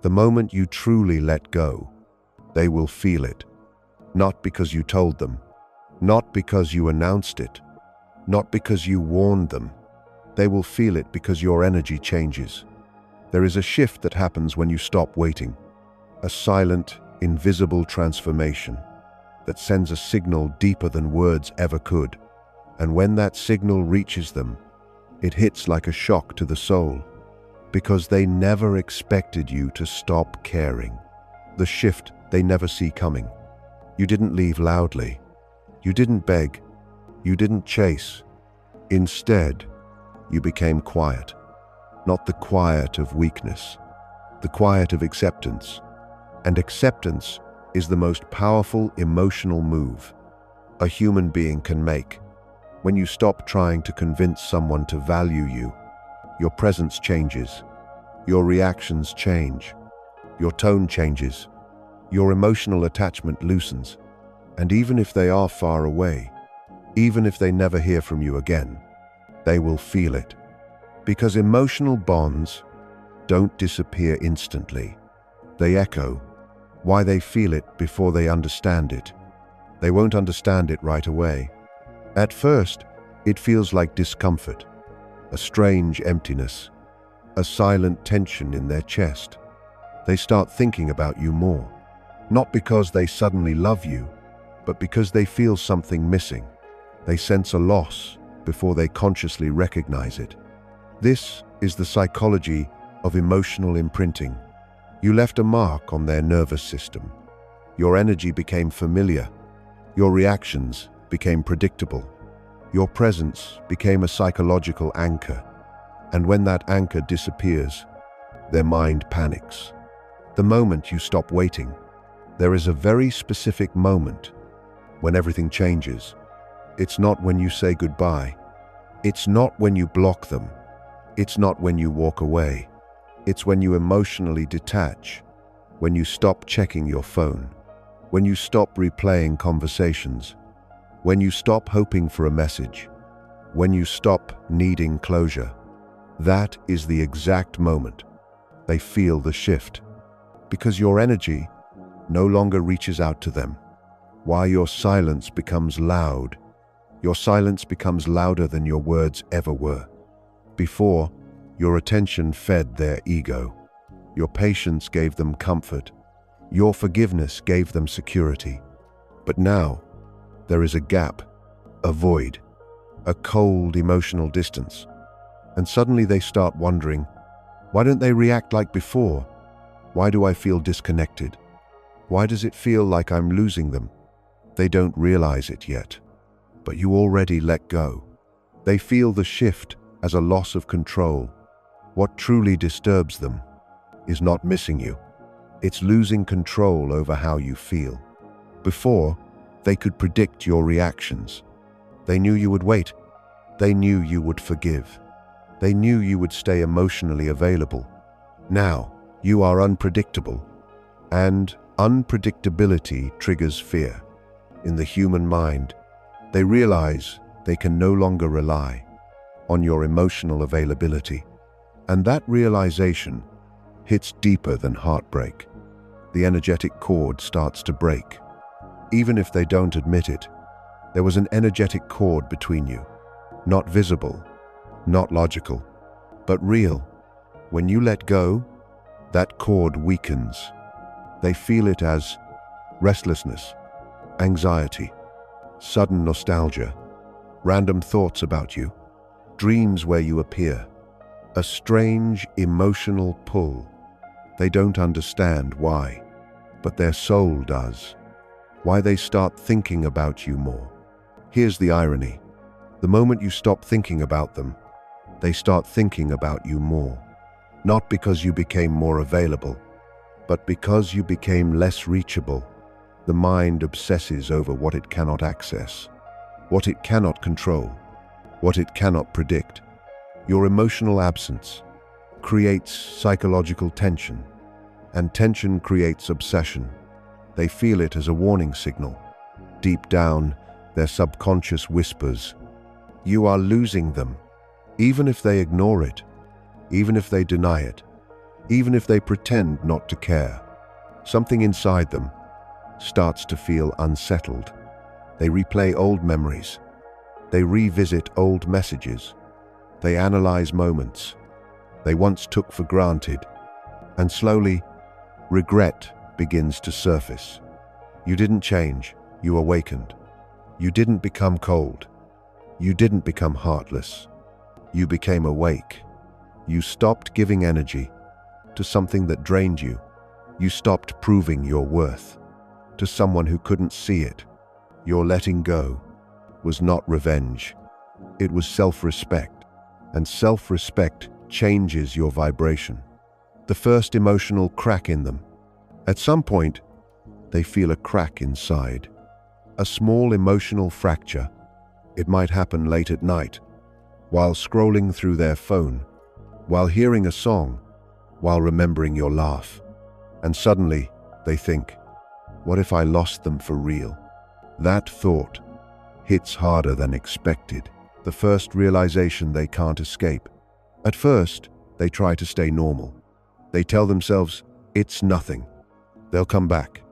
The moment you truly let go, they will feel it. Not because you told them, not because you announced it, not because you warned them. They will feel it because your energy changes. There is a shift that happens when you stop waiting, a silent, invisible transformation that sends a signal deeper than words ever could. And when that signal reaches them, it hits like a shock to the soul, because they never expected you to stop caring. The shift they never see coming. You didn't leave loudly. You didn't beg. You didn't chase. Instead, you became quiet. Not the quiet of weakness, the quiet of acceptance. And acceptance is the most powerful emotional move a human being can make. When you stop trying to convince someone to value you, your presence changes, your reactions change, your tone changes, your emotional attachment loosens. And even if they are far away, even if they never hear from you again, they will feel it. Because emotional bonds don't disappear instantly. They echo. Why they feel it before they understand it. They won't understand it right away. At first, it feels like discomfort, a strange emptiness, a silent tension in their chest. They start thinking about you more, not because they suddenly love you, but because they feel something missing. They sense a loss before they consciously recognize it. This is the psychology of emotional imprinting. You left a mark on their nervous system. Your energy became familiar. Your reactions became predictable. Your presence became a psychological anchor. And when that anchor disappears, their mind panics. The moment you stop waiting, there is a very specific moment when everything changes. It's not when you say goodbye. It's not when you block them. It's not when you walk away. It's when you emotionally detach, when you stop checking your phone, when you stop replaying conversations, when you stop hoping for a message, when you stop needing closure. That is the exact moment they feel the shift, because your energy no longer reaches out to them. While your silence becomes loud, your silence becomes louder than your words ever were. Before, your attention fed their ego. Your patience gave them comfort. Your forgiveness gave them security. But now, there is a gap, a void, a cold emotional distance. And suddenly they start wondering, why don't they react like before? Why do I feel disconnected? Why does it feel like I'm losing them? They don't realize it yet, but you already let go. They feel the shift as a loss of control. What truly disturbs them is not missing you. It's losing control over how you feel. Before, they could predict your reactions. They knew you would wait. They knew you would forgive. They knew you would stay emotionally available. Now, you are unpredictable, and unpredictability triggers fear. In the human mind, they realize they can no longer rely on your emotional availability. And that realization hits deeper than heartbreak. The energetic cord starts to break. Even if they don't admit it, there was an energetic cord between you. Not visible, not logical, but real. When you let go, that cord weakens. They feel it as restlessness, anxiety, sudden nostalgia, random thoughts about you, dreams where you appear, a strange emotional pull. They don't understand why, but their soul does. Why they start thinking about you more. Here's the irony. The moment you stop thinking about them, they start thinking about you more. Not because you became more available, but because you became less reachable. The mind obsesses over what it cannot access, what it cannot control, what it cannot predict. Your emotional absence creates psychological tension, and tension creates obsession. They feel it as a warning signal. Deep down, their subconscious whispers, "You are losing them." Even if they ignore it, even if they deny it, even if they pretend not to care. Something inside them starts to feel unsettled. They replay old memories. They revisit old messages. They analyze moments they once took for granted. And slowly, regret begins to surface. You didn't change, you awakened. You didn't become cold. You didn't become heartless. You became awake. You stopped giving energy to something that drained you. You stopped proving your worth to someone who couldn't see it. Your letting go was not revenge. It was self-respect. And self-respect changes your vibration. The first emotional crack in them. At some point, they feel a crack inside. A small emotional fracture. It might happen late at night, while scrolling through their phone, while hearing a song, while remembering your laugh. And suddenly, they think, what if I lost them for real? That thought hits harder than expected. The first realization they can't escape. At first, they try to stay normal. They tell themselves, it's nothing. They'll come back.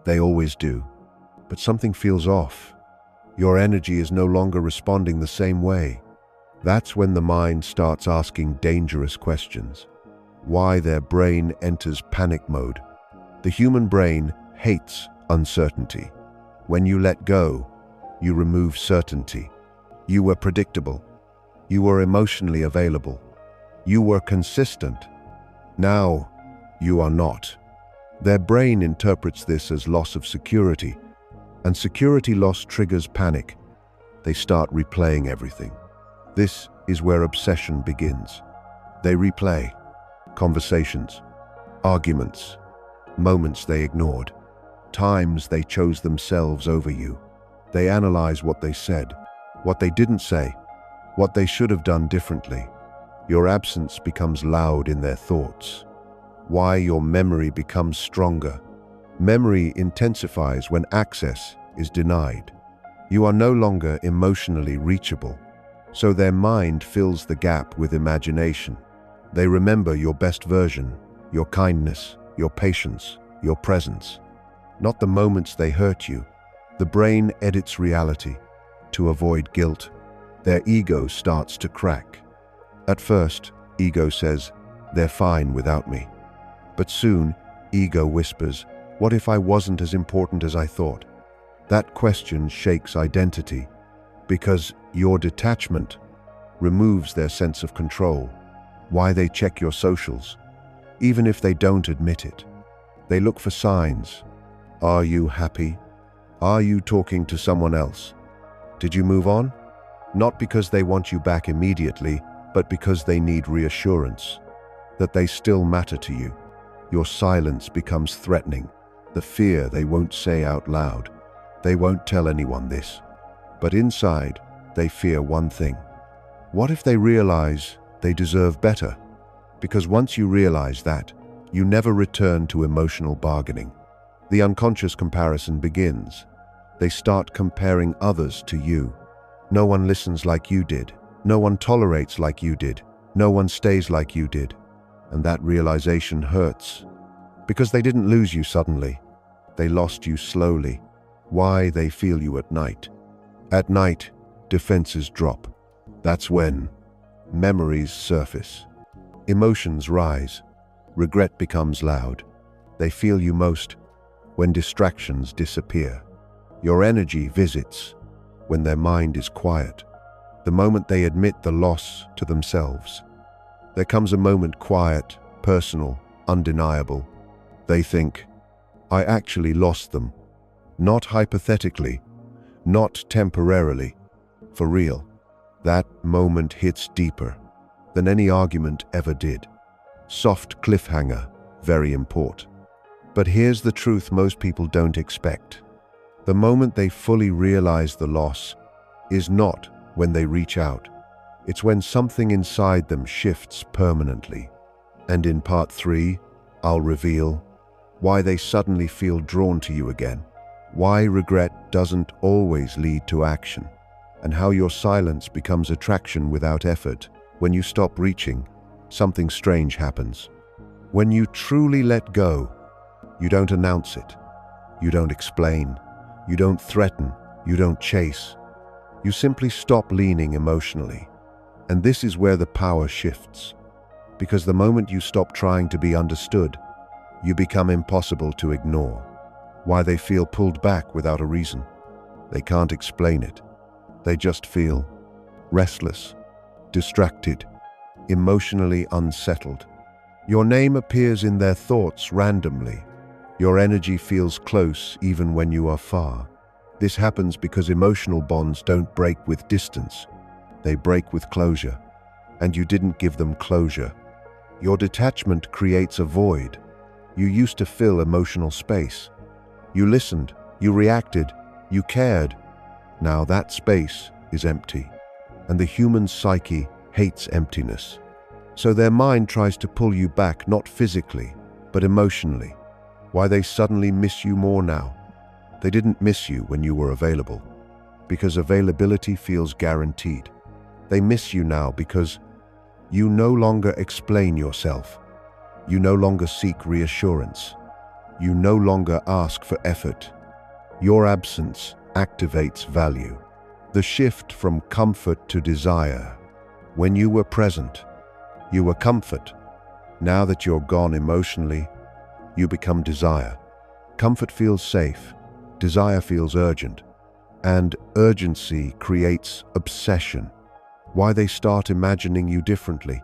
They always do. But something feels off. Your energy is no longer responding the same way. That's when the mind starts asking dangerous questions. Why their brain enters panic mode. The human brain hates uncertainty. When you let go, you remove certainty. You were predictable. You were emotionally available. You were consistent. Now, you are not. Their brain interprets this as loss of security, and security loss triggers panic. They start replaying everything. This is where obsession begins. They replay conversations, arguments, moments they ignored, times they chose themselves over you. They analyze what they said, what they didn't say, what they should have done differently. Your absence becomes loud in their thoughts. Why your memory becomes stronger. Memory intensifies when access is denied. You are no longer emotionally reachable, so their mind fills the gap with imagination. They remember your best version, your kindness, your patience, your presence. Not the moments they hurt you. The brain edits reality to avoid guilt. Their ego starts to crack. At first, ego says, they're fine without me. But soon, ego whispers, what if I wasn't as important as I thought? That question shakes identity, because your detachment removes their sense of control. Why they check your socials, even if they don't admit it. They look for signs. Are you happy? Are you talking to someone else? Did you move on? Not because they want you back immediately, but because they need reassurance that they still matter to you. Your silence becomes threatening, the fear they won't say out loud. They won't tell anyone this. But inside, they fear one thing. What if they realize they deserve better? Because once you realize that, you never return to emotional bargaining. The unconscious comparison begins. They start comparing others to you. No one listens like you did. No one tolerates like you did. No one stays like you did. And that realization hurts. Because they didn't lose you suddenly. They lost you slowly. Why they feel you at night. At night, defenses drop. That's when memories surface. Emotions rise. Regret becomes loud. They feel you most when distractions disappear. Your energy visits when their mind is quiet. The moment they admit the loss to themselves. There comes a moment quiet, personal, undeniable. They think, I actually lost them. Not hypothetically, not temporarily, for real. That moment hits deeper than any argument ever did. Soft cliffhanger, very important. But here's the truth most people don't expect. The moment they fully realize the loss is not when they reach out. It's when something inside them shifts permanently. And in part 3, I'll reveal why they suddenly feel drawn to you again, why regret doesn't always lead to action, and how your silence becomes attraction without effort. When you stop reaching, something strange happens. When you truly let go, you don't announce it. You don't explain. You don't threaten. You don't chase. You simply stop leaning emotionally. And this is where the power shifts. Because the moment you stop trying to be understood, you become impossible to ignore. Why they feel pulled back without a reason. They can't explain it. They just feel restless, distracted, emotionally unsettled. Your name appears in their thoughts randomly. Your energy feels close even when you are far. This happens because emotional bonds don't break with distance. They break with closure. And you didn't give them closure. Your detachment creates a void. You used to fill emotional space. You listened, you reacted, you cared. Now that space is empty. And the human psyche hates emptiness. So their mind tries to pull you back, not physically, but emotionally. Why they suddenly miss you more now? They didn't miss you when you were available, because availability feels guaranteed. They miss you now because you no longer explain yourself. You no longer seek reassurance. You no longer ask for effort. Your absence activates value. The shift from comfort to desire. When you were present, you were comfort. Now that you're gone emotionally, you become desire. Comfort feels safe. Desire feels urgent. And urgency creates obsession. Why they start imagining you differently.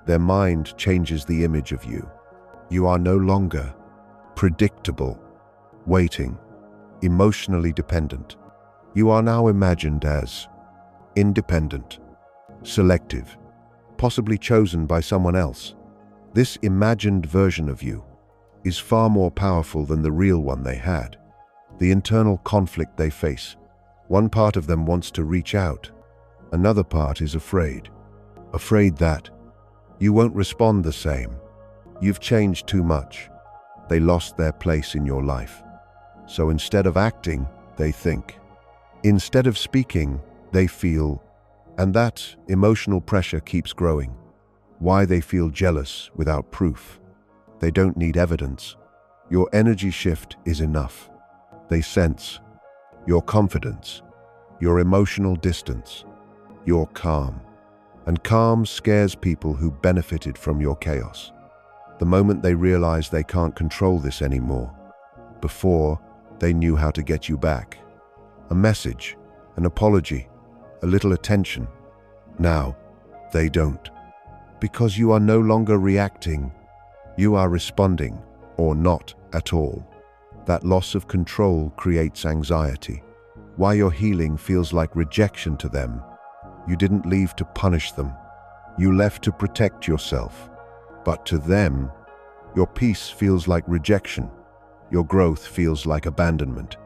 Their mind changes the image of you. You are no longer predictable, waiting, emotionally dependent. You are now imagined as independent, selective, possibly chosen by someone else. This imagined version of you is far more powerful than the real one they had. The internal conflict they face. One part of them wants to reach out. Another part is afraid. Afraid that you won't respond the same. You've changed too much. They lost their place in your life. So instead of acting, they think. Instead of speaking, they feel. And that emotional pressure keeps growing. Why they feel jealous without proof. They don't need evidence. Your energy shift is enough. They sense your confidence, your emotional distance, your calm. And calm scares people who benefited from your chaos. The moment they realize they can't control this anymore. Before, they knew how to get you back. A message, an apology, a little attention. Now, they don't. Because you are no longer reacting, you are responding, or not at all. That loss of control creates anxiety. Why your healing feels like rejection to them. You didn't leave to punish them. You left to protect yourself. But to them, your peace feels like rejection. Your growth feels like abandonment.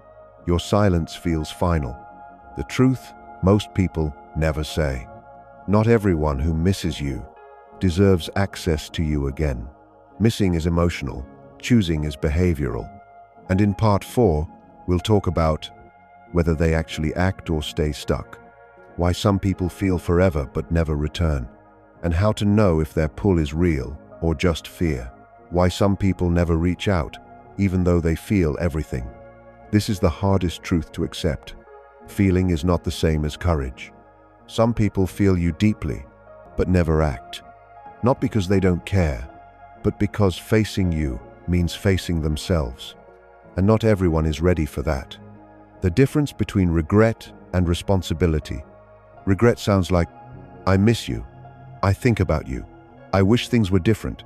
Your silence feels final. The truth, most people never say. Not everyone who misses you deserves access to you again. Missing is emotional, choosing is behavioral. And in part 4, we'll talk about whether they actually act or stay stuck, why some people feel forever but never return, and how to know if their pull is real or just fear, why some people never reach out, even though they feel everything. This is the hardest truth to accept. Feeling is not the same as courage. Some people feel you deeply, but never act. Not because they don't care, but because facing you means facing themselves. And not everyone is ready for that. The difference between regret and responsibility. Regret sounds like, I miss you, I think about you, I wish things were different.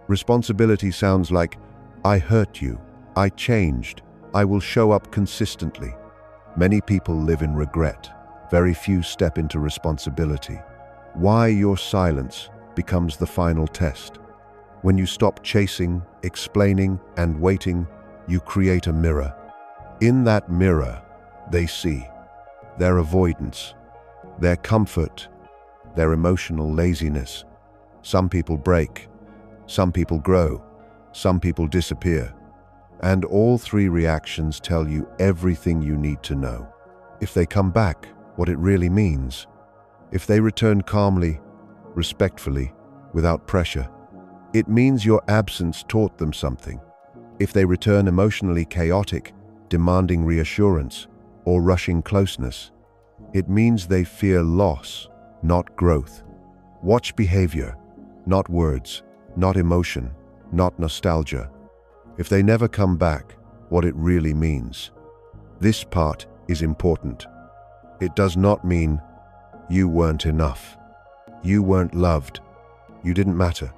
Responsibility sounds like, I hurt you, I changed, I will show up consistently. Many people live in regret. Very few step into responsibility. Why your silence becomes the final test. When you stop chasing, explaining, and waiting, you create a mirror. In that mirror, they see their avoidance, their comfort, their emotional laziness. Some people break, some people grow, some people disappear. And all three reactions tell you everything you need to know. If they come back, what it really means. If they return calmly, respectfully, without pressure. It means your absence taught them something. If they return emotionally chaotic, demanding reassurance, or rushing closeness, it means they fear loss, not growth. Watch behavior, not words, not emotion, not nostalgia. If they never come back, what it really means. This part is important. It does not mean you weren't enough. You weren't loved. You didn't matter.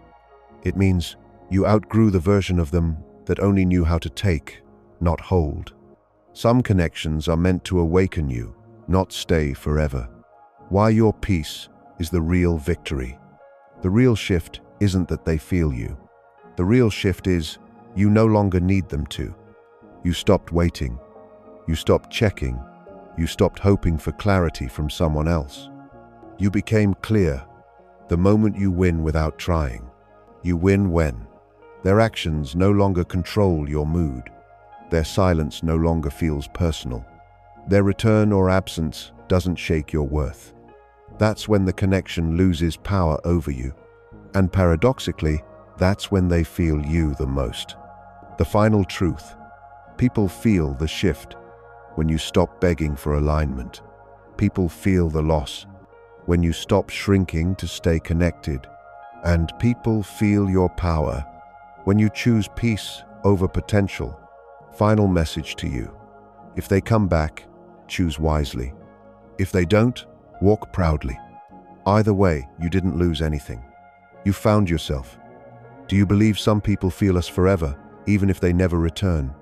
It means you outgrew the version of them that only knew how to take, not hold. Some connections are meant to awaken you, not stay forever. Why your peace is the real victory. The real shift isn't that they feel you. The real shift is you no longer need them to. You stopped waiting. You stopped checking. You stopped hoping for clarity from someone else. You became clear the moment you win without trying. You win when their actions no longer control your mood. Their silence no longer feels personal. Their return or absence doesn't shake your worth. That's when the connection loses power over you. And paradoxically, that's when they feel you the most. The final truth. People feel the shift when you stop begging for alignment. People feel the loss when you stop shrinking to stay connected. And people feel your power when you choose peace over potential. Final message to you. If they come back, choose wisely. If they don't, walk proudly. Either way, you didn't lose anything. You found yourself. Do you believe some people feel us forever, even if they never return?